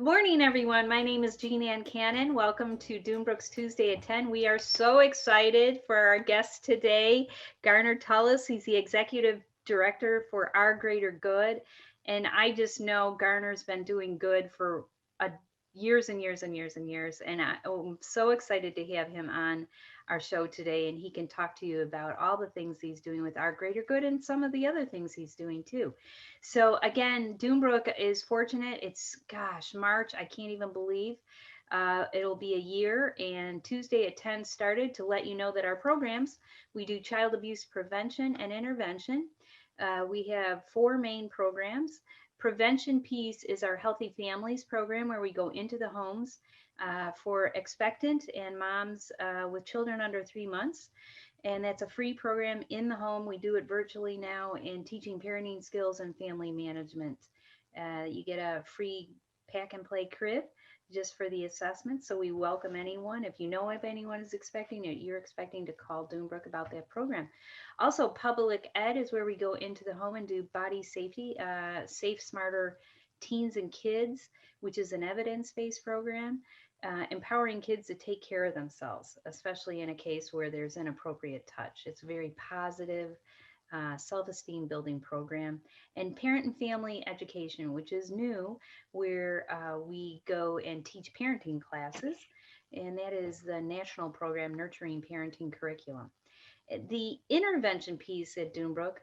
morning, everyone. My name is Jean Ann Cannon. Welcome to Doonbrook's Tuesday at 10. We are so excited for our guest today, Garner Tullis. He's the executive director for Our Greater Good. And I just know Garner's been doing good for years and years and years and years. And I'm so excited to have him on our show today. And he can talk to you about all the things he's doing with Our Greater Good and some of the other things he's doing too. So again, Doombrook is fortunate. It's, gosh, March. I can't even believe it'll be a year. And Tuesday at 10 started to let you know that our programs, we do child abuse prevention and intervention. We have four main programs. Prevention piece is our Healthy Families program, where we go into the homes for expectant and moms with children under 3 months. And that's a free program in the home. We do it virtually now in teaching parenting skills and family management. You get a free pack and play crib just for the assessment. So we welcome anyone. If you know of anyone who's expecting it, you're expecting to call Doombrook about that program. Also, public ed is where we go into the home and do body safety, safe, smarter teens and kids, which is an evidence-based program. Empowering kids to take care of themselves, especially in a case where there's inappropriate touch. It's a very positive, self-esteem building program. And parent and family education, which is new, where we go and teach parenting classes. And that is the national program, Nurturing Parenting Curriculum. The intervention piece at Doombrook,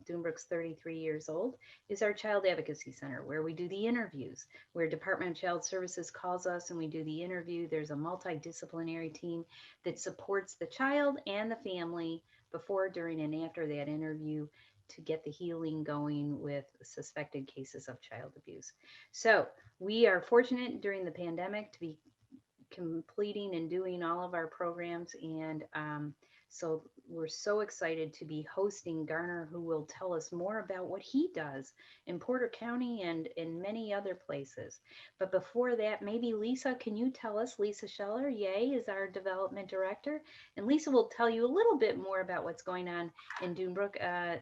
Doombrook's 33 years old, is our Child Advocacy Center, where we do the interviews, where Department of Child Services calls us and we do the interview. There's a multidisciplinary team that supports the child and the family before, during, and after that interview to get the healing going with suspected cases of child abuse. So we are fortunate during the pandemic to be completing and doing all of our programs. And so we're so excited to be hosting Garner, who will tell us more about what he does in Porter County and in many other places. But before that, maybe Lisa, can you tell us? Lisa Scheller, yay, is our development director. And Lisa will tell you a little bit more about what's going on in Doombrook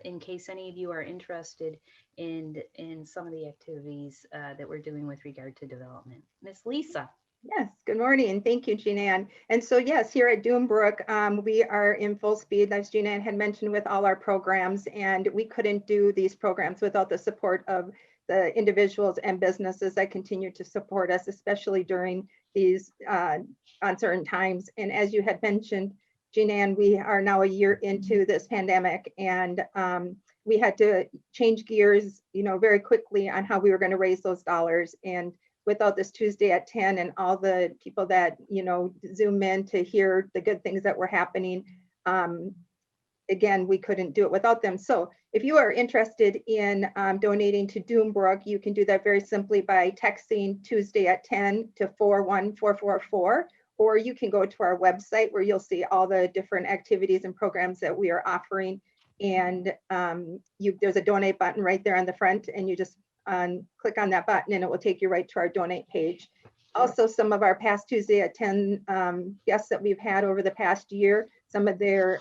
in case any of you are interested in some of the activities that we're doing with regard to development. Miss Lisa. Yes, good morning. Thank you, Jean Ann. And so yes, here at Doombrook, we are in full speed, as Jean Ann had mentioned, with all our programs, and we couldn't do these programs without the support of the individuals and businesses that continue to support us, especially during these uncertain times. And as you had mentioned, Jean Ann, we are now a year into this pandemic, and we had to change gears, very quickly on how we were going to raise those dollars. And without this Tuesday at 10 and all the people that, Zoom in to hear the good things that were happening, again, we couldn't do it without them. So if you are interested in donating to Doombrook, you can do that very simply by texting Tuesday at 10 to 41444, or you can go to our website where you'll see all the different activities and programs that we are offering. And there's a donate button right there on the front, and you just click on that button and it will take you right to our donate page. Also, some of our past Tuesday at 10 guests that we've had over the past year, some of their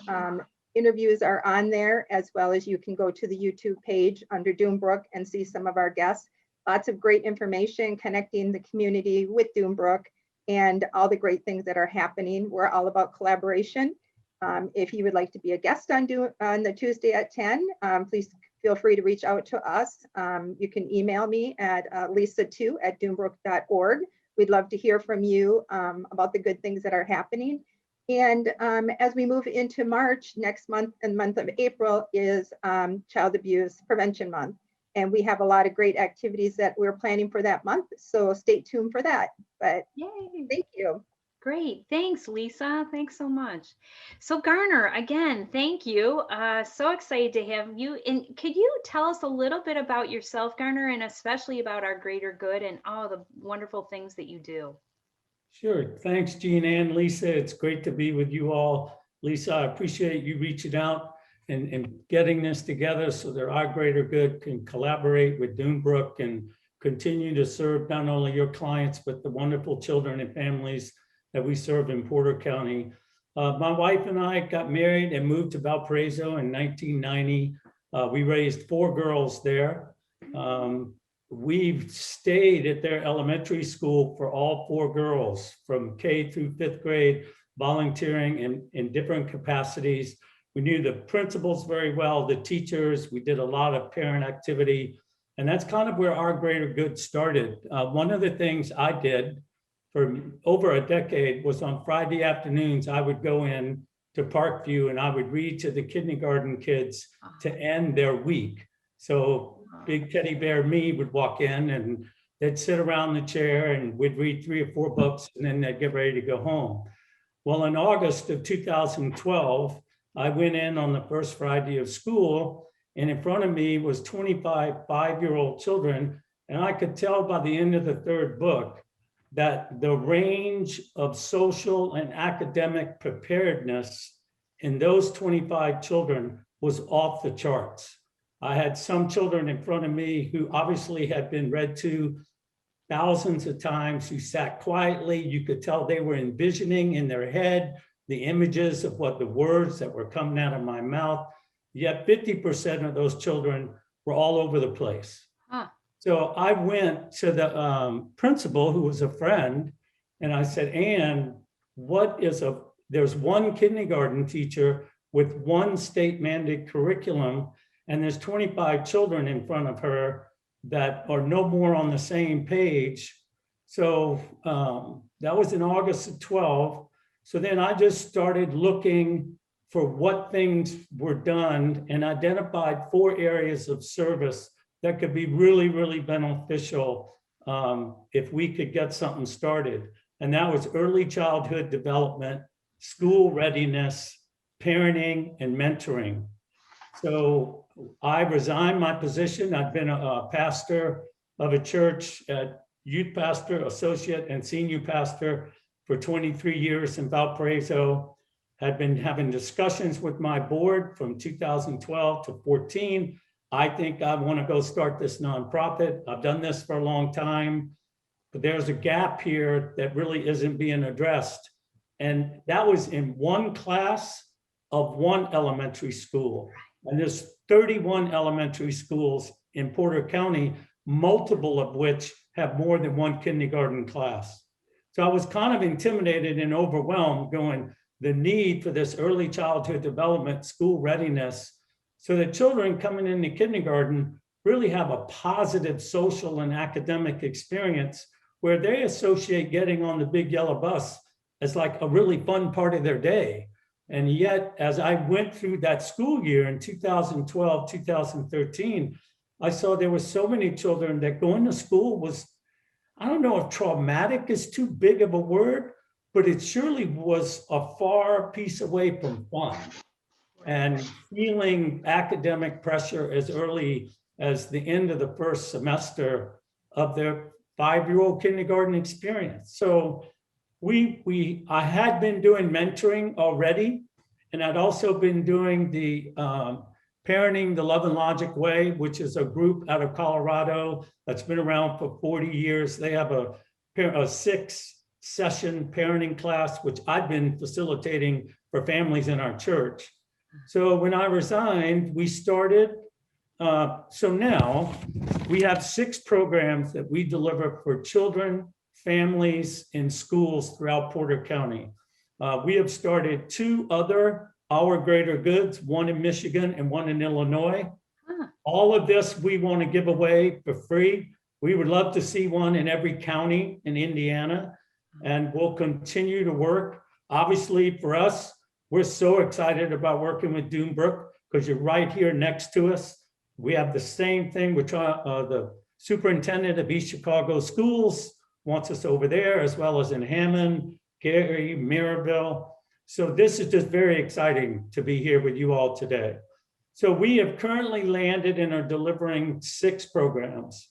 interviews are on there, as well as you can go to the YouTube page under Doombrook and see some of our guests. Lots of great information connecting the community with Doombrook and all the great things that are happening. We're all about collaboration. If you would like to be a guest on the Tuesday at 10, please feel free to reach out to us. You can email me at lisa2@doombrook.org. We'd love to hear from you about the good things that are happening. And as we move into March, next month and month of April is Child Abuse Prevention Month. And we have a lot of great activities that we're planning for that month. So stay tuned for that. But Yay. Thank you. Great. Thanks, Lisa. Thanks so much. So Garner, again, thank you. So excited to have you. And could you tell us a little bit about yourself, Garner, and especially about Our Greater Good and all the wonderful things that you do? Sure. Thanks, Jean Ann. Lisa, it's great to be with you all. Lisa, I appreciate you reaching out and getting this together so that Our Greater Good can collaborate with Doombrook and continue to serve not only your clients, but the wonderful children and families that we serve in Porter County. My wife and I got married and moved to Valparaiso in 1990. We raised 4 girls there. we've stayed at their elementary school for all 4 girls from K through 5th grade, volunteering in different capacities. We knew the principals very well, the teachers. We did a lot of parent activity. And that's kind of where our greater good started. One of the things I did for over a decade was on Friday afternoons, I would go in to Parkview and I would read to the kindergarten kids to end their week. So big teddy bear me would walk in and they'd sit around the chair and we'd read 3 or 4 books and then they'd get ready to go home. Well, in August of 2012, I went in on the first Friday of school, and in front of me was 25 5-year-old children. And I could tell by the end of the 3rd book that the range of social and academic preparedness in those 25 children was off the charts. I had some children in front of me who obviously had been read to thousands of times, who sat quietly. You could tell they were envisioning in their head the images of what the words that were coming out of my mouth. Yet 50% of those children were all over the place. Huh. So I went to the principal, who was a friend, and I said, Ann, there's one kindergarten teacher with one state mandated curriculum, and there's 25 children in front of her that are no more on the same page. So that was in August of 12. So then I just started looking for what things were done and identified 4 areas of service that could be really, really beneficial if we could get something started. And that was early childhood development, school readiness, parenting, and mentoring. So I resigned my position. I've been a pastor of a church, youth pastor, associate, and senior pastor for 23 years in Valparaiso. Had been having discussions with my board from 2012 to 14. I think I want to go start this nonprofit. I've done this for a long time, but there's a gap here that really isn't being addressed. And that was in one class of one elementary school. And there's 31 elementary schools in Porter County, multiple of which have more than one kindergarten class. So I was kind of intimidated and overwhelmed, going, the need for this early childhood development, school readiness, so that children coming into kindergarten really have a positive social and academic experience where they associate getting on the big yellow bus as like a really fun part of their day. And yet, as I went through that school year in 2012, 2013, I saw there were so many children that going to school was, I don't know if traumatic is too big of a word, but it surely was a far piece away from fun. And feeling academic pressure as early as the end of the first semester of their 5-year-old kindergarten experience. So I had been doing mentoring already, and I'd also been doing the Parenting the Love and Logic Way, which is a group out of Colorado that's been around for 40 years. They have a 6-session parenting class, which I've been facilitating for families in our church. So when I resigned, we started, so now we have 6 programs that we deliver for children, families, and schools throughout Porter County. We have started 2 other Our Greater Goods, one in Michigan and one in Illinois. All of this we want to give away for free. We would love to see one in every county in Indiana, and we'll continue to work. Obviously, for us, we're so excited about working with Doombrook because you're right here next to us. We have the same thing. We're trying, the superintendent of East Chicago Schools wants us over there, as well as in Hammond, Gary, Mirabel. So this is just very exciting to be here with you all today. So we have currently landed and are delivering 6 programs.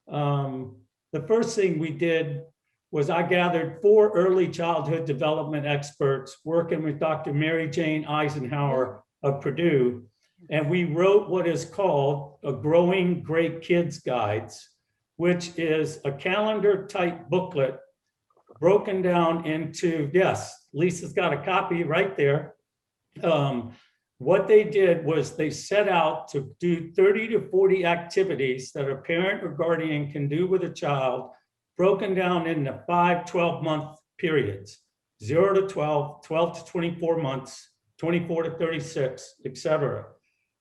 The first thing we did was I gathered 4 early childhood development experts working with Dr. Mary Jane Eisenhower of Purdue. And we wrote what is called a Growing Great Kids Guides, which is a calendar type booklet broken down into, yes, Lisa's got a copy right there, what they did was they set out to do 30 to 40 activities that a parent or guardian can do with a child, broken down into 5 12-month periods, 0 to 12, 12 to 24 months, 24 to 36, etc.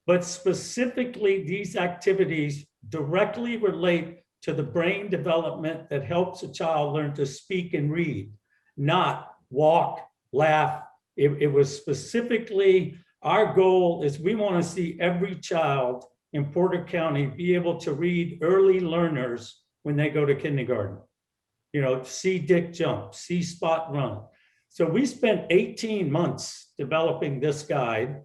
But specifically, these activities directly relate to the brain development that helps a child learn to speak and read, not walk, laugh. It was specifically, our goal is we want to see every child in Porter County be able to read early learners when they go to kindergarten. You know, see Dick jump, see Spot run. So we spent 18 months developing this guide.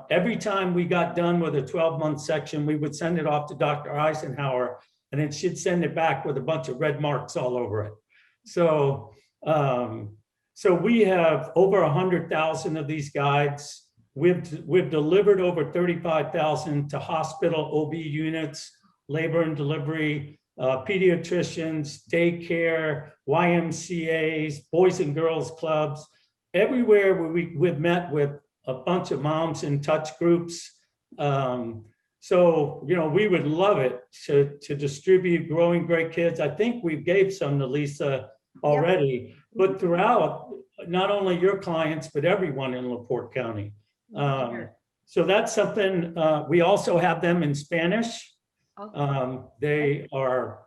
Every time we got done with a 12-month section, we would send it off to Dr. Eisenhower, and then she'd send it back with a bunch of red marks all over it. So, so we have over 100,000 of these guides. We've delivered over 35,000 to hospital OB units, labor and delivery, pediatricians, daycare, YMCAs, Boys and Girls Clubs, everywhere where we've met with a bunch of moms in touch groups. So, you know, we would love it to distribute Growing Great Kids. I think we gave some to Lisa already, but throughout, not only your clients, but everyone in LaPorte County. So that's something, we also have them in Spanish. They are,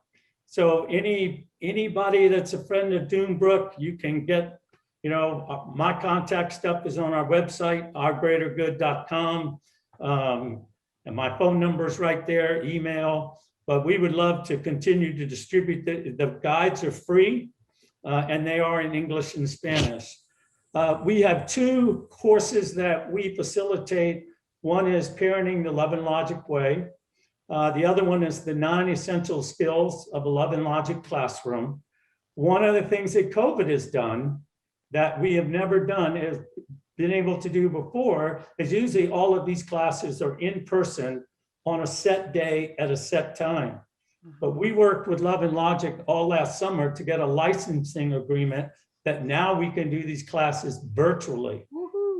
so anybody that's a friend of Doombrook, you can get, you know, my contact stuff is on our website, ourgreatergood.com. And my phone number is right there, email, but we would love to continue to distribute. The guides are free, and they are in English and Spanish. We have 2 courses that we facilitate. One is Parenting the Love and Logic Way. The other one is the 9 Essential Skills of a Love and Logic Classroom. One of the things that COVID has done that we have never done is been able to do before is usually all of these classes are in person on a set day at a set time. But we worked with Love and Logic all last summer to get a licensing agreement that now we can do these classes virtually.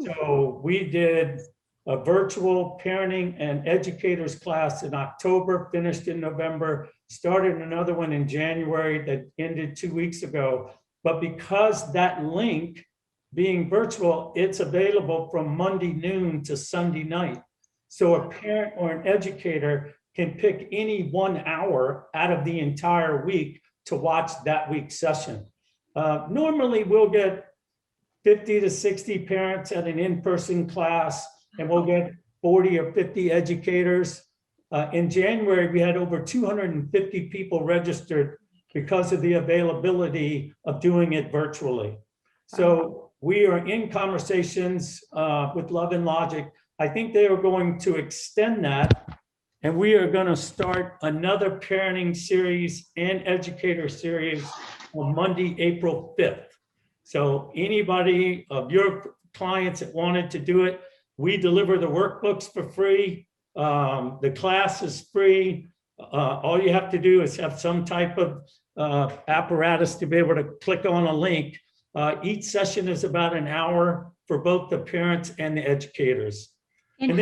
So we did a virtual parenting and educators class in October, finished in November, started another one in January that ended 2 weeks ago. But because that link being virtual, it's available from Monday noon to Sunday night. So a parent or an educator can pick any 1 hour out of the entire week to watch that week's session. Normally we'll get 50 to 60 parents at an in-person class, and we'll get 40 or 50 educators. In January, we had over 250 people registered because of the availability of doing it virtually. So we are in conversations with Love and Logic. I think they are going to extend that, and we are going to start another parenting series and educator series on Monday, April 5th. So anybody of your clients that wanted to do it, we deliver the workbooks for free. The class is free. All you have to do is have some type of apparatus to be able to click on a link. Each session is about an hour for both the parents and the educators. And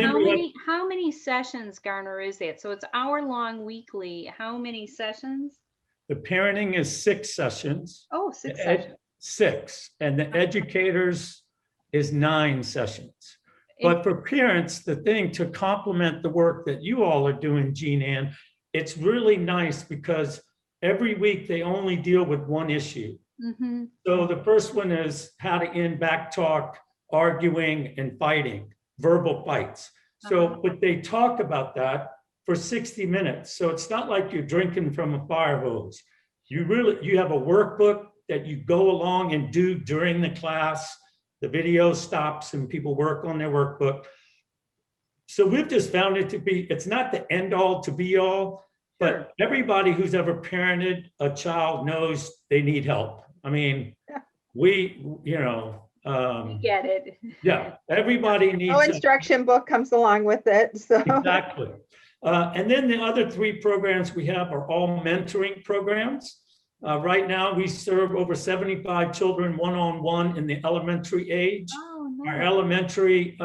how many sessions, Garner, is it? So it's hour-long weekly. How many sessions? The parenting is 6 sessions. Oh, 6 sessions. 6, and the educators is 9 sessions. But for parents, the thing to complement the work that you all are doing, Jean Ann, it's really nice because every week they only deal with one issue. Mm-hmm. So the first one is how to end back talk, arguing, and fighting, verbal fights. So, but they talk about that for 60 minutes. So it's not like you're drinking from a fire hose. You have a workbook that you go along and do during the class. The video stops and people work on their workbook. So we've just found it to be, it's not the end all to be all, but everybody who's ever parented a child knows they need help. I mean, we get it. Yeah, everybody needs. No instruction book comes along with it. So exactly. And then the other 3 programs we have are all mentoring programs. Right now, we serve over 75 children one-on-one in the elementary age. Oh, Our elementary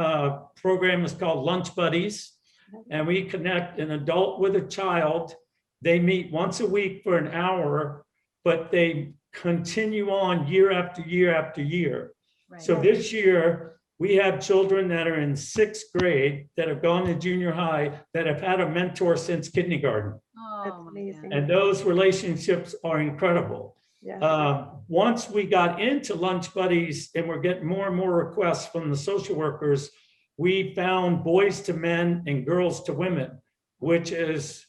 program is called Lunch Buddies, and we connect an adult with a child. They meet once a week for an hour, but they continue on year after year after year. Right. So this year, we have children that are in 6th grade that have gone to junior high that have had a mentor since kindergarten. That's Oh, my amazing. God. And those relationships are incredible. Yeah. Once we got into Lunch Buddies and we're getting more and more requests from the social workers, we found Boys to Men and Girls to Women, which is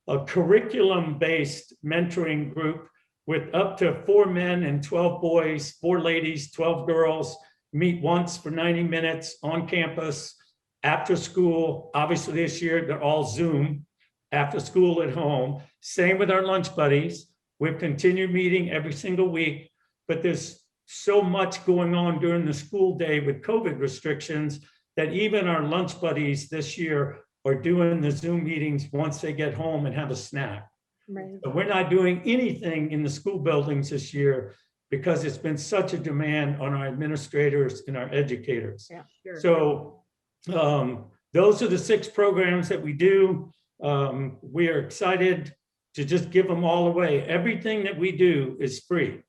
a curriculum-based mentoring group with up to 4 men and 12 boys, 4 ladies, 12 girls, meet once for 90 minutes on campus, after school. Obviously this year, they're all Zoom, after school at home. Same with our Lunch Buddies. We've continued meeting every single week, but there's so much going on during the school day with COVID restrictions that even our Lunch Buddies this year are doing the Zoom meetings once they get home and have a snack. Right. But we're not doing anything in the school buildings this year because it's been such a demand on our administrators and our educators. Yeah, sure. So those are the 6 programs that we do. We are excited to just give them all away. Everything that we do is free.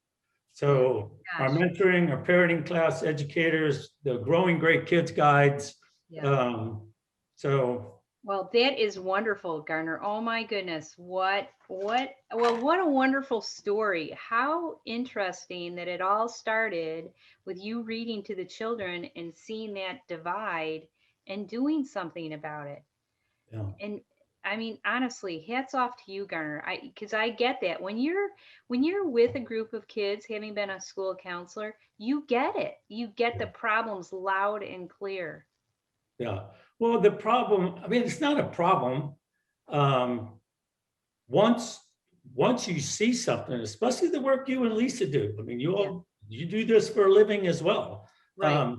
So our Gosh. mentoring, our parenting class educators, the Growing Great Kids guides. Yeah. So Well, that is wonderful, Garner. Oh my goodness. What a wonderful story. How interesting that it all started with you reading to the children and seeing that divide and doing something about it. yeah. And I mean, honestly, hats off to you, Garner. Because I get that when you're with a group of kids, having been a school counselor, you get it. You get the problems loud and clear. Yeah. Well, the problem, I mean, it's not a problem. Once you see something, especially the work you and Lisa do, I mean, you do this for a living as well. Right.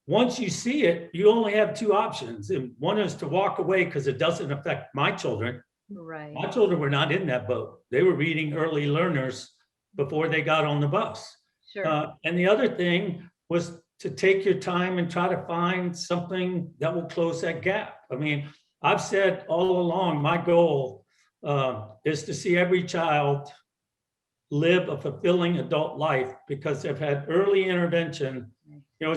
Once you see it, you only have 2 options. And one is to walk away because it doesn't affect my children. Right. My children were not in that boat. They were reading early learners before they got on the bus. Sure. And the other thing was to take your time and try to find something that will close that gap. I mean, I've said all along, my goal is to see every child live a fulfilling adult life because they've had early intervention. You know,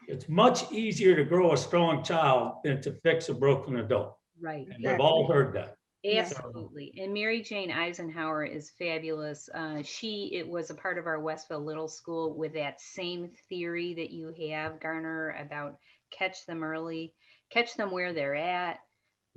it's much easier to grow a strong child than to fix a broken adult. Right. And we've all heard that. Absolutely. And Mary Jane Eisenhower is fabulous. It was a part of our Westville Little School with that same theory that you have, Garner, about catch them early, catch them where they're at,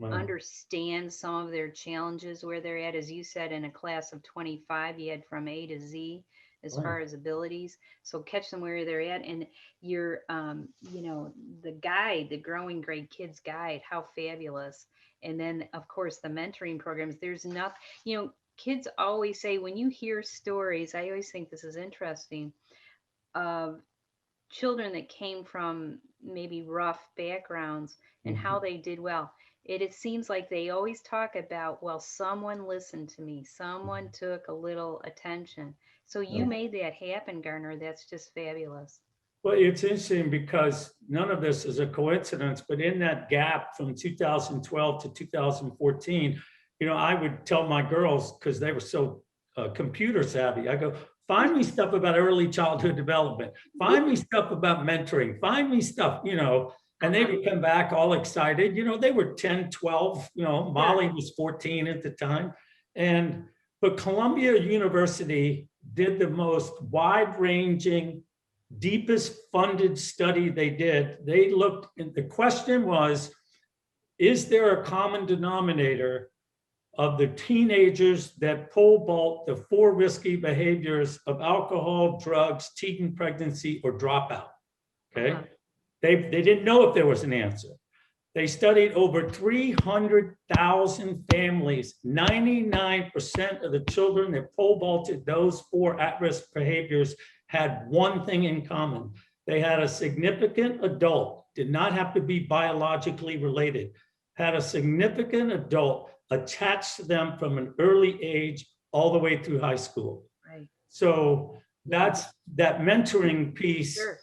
Right. understand some of their challenges where they're at. As you said, in a class of 25, you had from A to Z as Right. far as abilities. So catch them where they're at. And your, the guide, the Growing Great Kids guide, how fabulous. And then, of course, the mentoring programs. There's nothing, kids always say, when you hear stories, I always think this is interesting, of children that came from maybe rough backgrounds and how they did well. It seems like they always talk about, well, someone listened to me, someone took a little attention. So you made that happen, Garner. That's just fabulous. Well, it's interesting because none of this is a coincidence, but in that gap from 2012 to 2014, I would tell my girls, because they were so computer savvy, I go, find me stuff about early childhood development, find me stuff about mentoring, find me stuff, and they would come back all excited. They were 10, 12, Molly was 14 at the time. But Columbia University did the most wide-ranging, deepest funded study they did. They looked, and the question was, is there a common denominator of the teenagers that pole vault the 4 risky behaviors of alcohol, drugs, teen pregnancy, or dropout? Okay. They didn't know if there was an answer. They studied over 300,000 families. 99% of the children that pole vaulted those 4 at-risk behaviors had one thing in common. They had a significant adult, did not have to be biologically related, had a significant adult attached to them from an early age all the way through high school. Right. So that's that mentoring piece. Sure.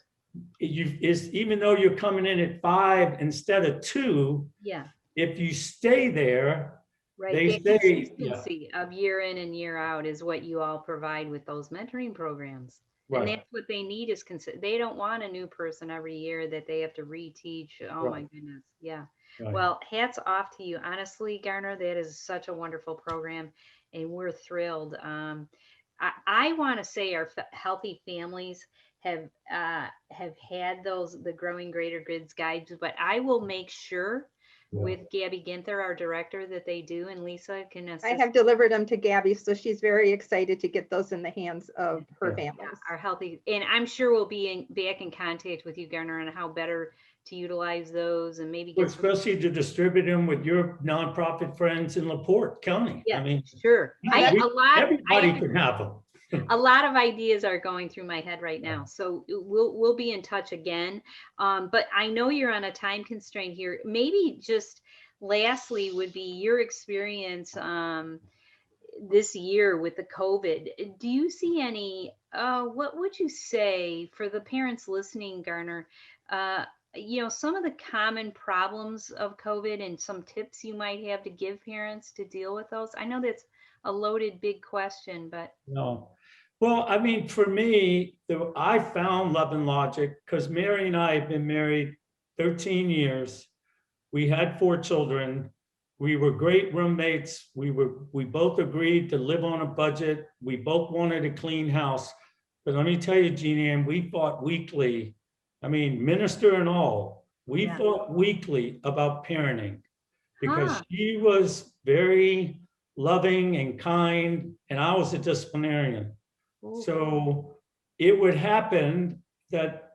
even though you're coming in at 5 instead of 2, Yeah, if you stay there, right. they That say, yeah, consistency of year in and year out is what you all provide with those mentoring programs. And right, that's what they need is they don't want a new person every year that they have to reteach. Oh my right, goodness. Yeah. right. Well, hats off to you. Honestly, Garner, that is such a wonderful program and we're thrilled. I want to say our healthy families have had the growing greater goods guides, but I will make sure Yeah. with Gabby Ginther, our director, that they do, and Lisa can I assist. have delivered them to Gabby, so she's very excited to get those in the hands of her Yeah. families. Our healthy, and I'm sure we'll be back in contact with you, Garner, on how better to utilize those and maybe Well, get some. especially to distribute them with your nonprofit friends in LaPorte County. I Yeah, mean, sure. everybody can have them. A lot of ideas are going through my head right now, so we'll be in touch again. But I know you're on a time constraint here. Maybe just lastly would be your experience this year with the COVID. Do you see any? What would you say for the parents listening, Garner? Uh, some of the common problems of COVID and some tips you might have to give parents to deal with those. I know that's a loaded, big question, but No. Well, I mean, for me, I found Love and Logic because Mary and I have been married 13 years. We had 4 children. We were great roommates. We both agreed to live on a budget. We both wanted a clean house. But let me tell you, Jeannie Ann, we fought weekly. I mean, minister and all, we Yeah. fought weekly about parenting because huh? she was very loving and kind, and I was a disciplinarian. Ooh, So it would happen that,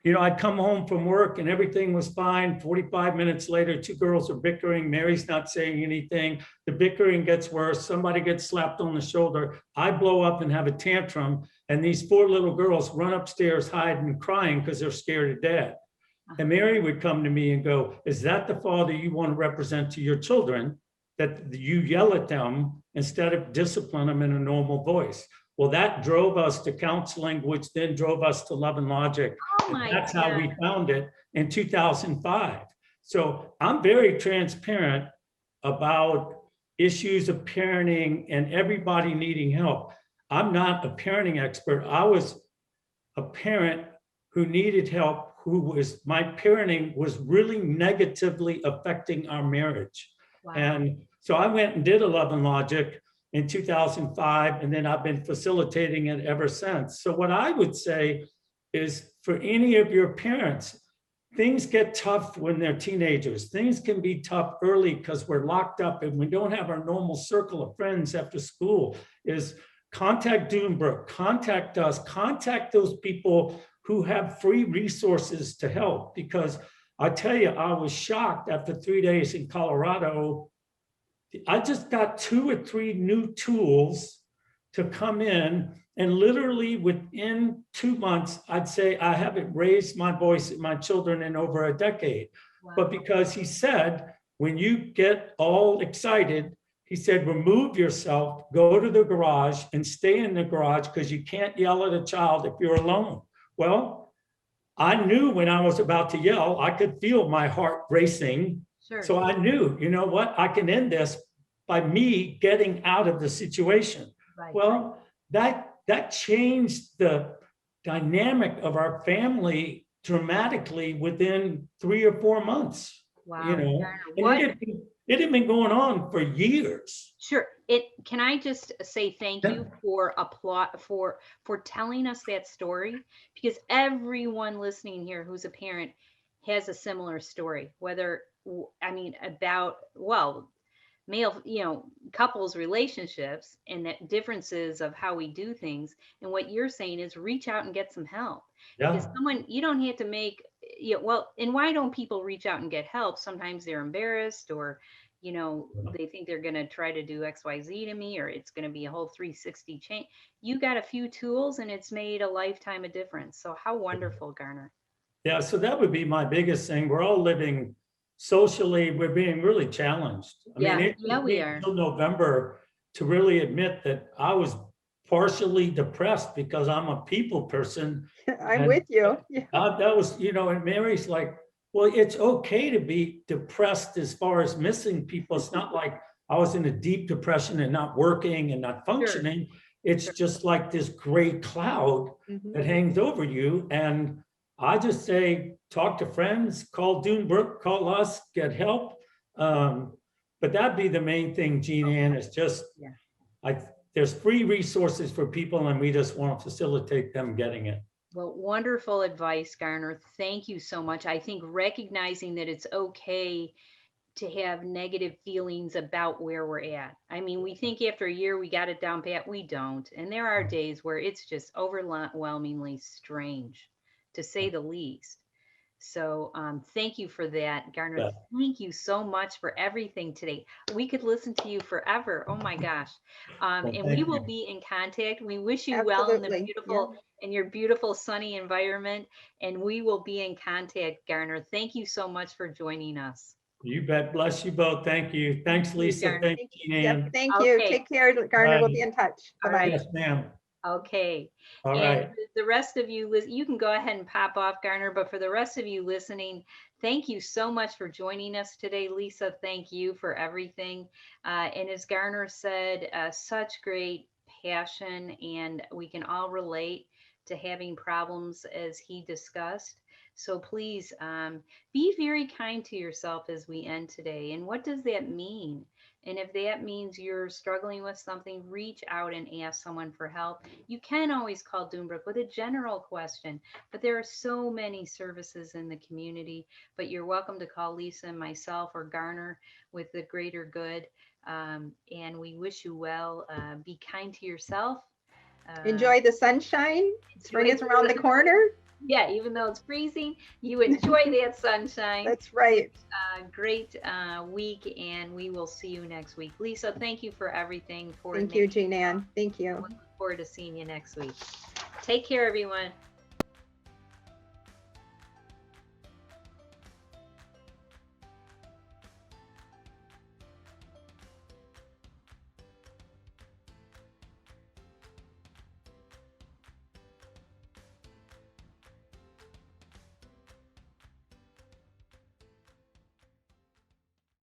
I'd come home from work and everything was fine. 45 minutes later, 2 girls are bickering. Mary's not saying anything. The bickering gets worse. Somebody gets slapped on the shoulder. I blow up and have a tantrum. And these 4 little girls run upstairs, hiding and crying because they're scared of dad. And Mary would come to me and go, is that the father you want to represent to your children? That you yell at them instead of discipline them in a normal voice. Well, that drove us to counseling, which then drove us to Love and Logic. oh my That's how God. we found it in 2005. So I'm very transparent about issues of parenting and everybody needing help. I'm not a parenting expert. I was a parent who needed help, my parenting was really negatively affecting our marriage. Wow. And so I went and did a Love and Logic in 2005, and then I've been facilitating it ever since. So what I would say is for any of your parents, things get tough when they're teenagers. Things can be tough early because we're locked up and we don't have our normal circle of friends after school. Is contact Dunebrook, contact us, contact those people who have free resources to help. Because I tell you, I was shocked after 3 days in Colorado. I just got 2 or 3 new tools to come in, and literally within 2 months, I'd say I haven't raised my voice at my children in over a decade. Wow. But because he said, when you get all excited, he said, remove yourself, go to the garage and stay in the garage because you can't yell at a child if you're alone. Well, I knew when I was about to yell, I could feel my heart racing. Sure. So I knew, you know what, I can end this by me getting out of the situation. Right. Well, that changed the dynamic of our family dramatically within 3 or 4 months. Wow. You know, Garner, and it had been going on for years. Sure. Can I just say thank you for telling us that story, because everyone listening here who's a parent has a similar story, about male, couples relationships and that differences of how we do things. And what you're saying is reach out and get some help. Because you don't have to make, and why don't people reach out and get help? Sometimes they're embarrassed or, they think they're going to try to do XYZ to me, or it's going to be a whole 360 change. You got a few tools and it's made a lifetime of difference. So how wonderful, Garner. Yeah, so that would be my biggest thing. We're all living socially, we're being really challenged. I mean, it took we me are. until November to really admit that I was partially depressed because I'm a people person. I'm And with you. Yeah. that was, and Mary's like, well, it's okay to be depressed as far as missing people. It's not like I was in a deep depression and not working and not functioning. It's Sure. just like this gray cloud Mhm. that hangs over you. And I just say, talk to friends, call Dunebrook, call us, get help. But that'd be the main thing, Jean Ann, is just, Yeah. there's free resources for people and we just want to facilitate them getting it. Well, wonderful advice, Garner. Thank you so much. I think recognizing that it's okay to have negative feelings about where we're at. I mean, we think after a year we got it down pat. We don't. And there are days where it's just overwhelmingly strange, to say the least. So thank you for that, Garner. Yeah. Thank you so much for everything today. We could listen to you forever. Oh my gosh. Well, And thank we will you. be in contact. We wish you well in the Absolutely. beautiful, in your beautiful sunny environment. And we will be in contact, Garner. Thank you so much for joining us. You bet. Bless you both. Thank you. Thanks, Thank you, Lisa. Garner. Thank Thank you, you. Yep. Jean Ann. Thank you. Okay. Take care, Garner. We'll Bye. be in touch. All Bye-bye. right. Yes, ma'am. Okay. All And right. the rest of you, you can go ahead and pop off, Garner, but for the rest of you listening, thank you so much for joining us today. Lisa, thank you for everything. And as Garner said, such great passion, and we can all relate to having problems as he discussed. So please be very kind to yourself as we end today. And what does that mean? And if that means you're struggling with something, reach out and ask someone for help. You can always call Dunebrook with a general question, but there are so many services in the community. But you're welcome to call Lisa and myself or Garner with the greater good. And we wish you well. Be kind to yourself. Enjoy the sunshine. Spring Enjoy is around the corner. Yeah, even though it's freezing, you enjoy that sunshine. That's right. Great week, and we will see you next week. Lisa, thank you for everything. Thank you, Jean Ann. Thank you. Looking forward to seeing you next week. Take care, everyone.